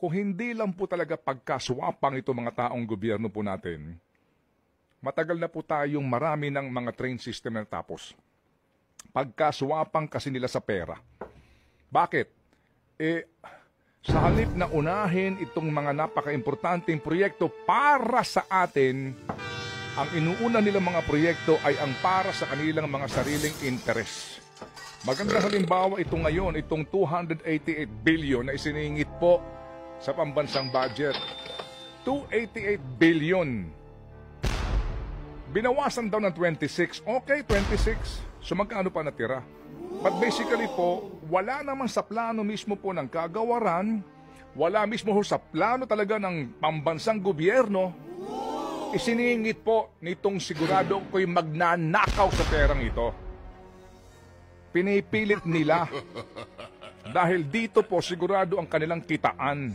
kung hindi lang po talaga pagkaswapang ito mga taong gobyerno po natin, matagal na po tayong marami ng mga train system na tapos. Pagkaswapang kasi nila sa pera. Bakit? Sa halip na unahin itong mga napaka-importanteng proyekto para sa atin, ang inuuna nilang mga proyekto ay ang para sa kanilang mga sariling interes. Magandang halimbawa ito ngayon, itong 288 billion na isiningit po sa pambansang budget. 288 billion. Binawasan daw ng 26. Okay, 26. So magkano pa natira? But basically po, wala naman sa plano mismo po ng kagawaran, wala mismo sa plano talaga ng pambansang gobyerno, isiningit po nitong sigurado ko'y magnanakaw sa perang ito. Pinipilit nila dahil dito po sigurado ang kanilang kitaan.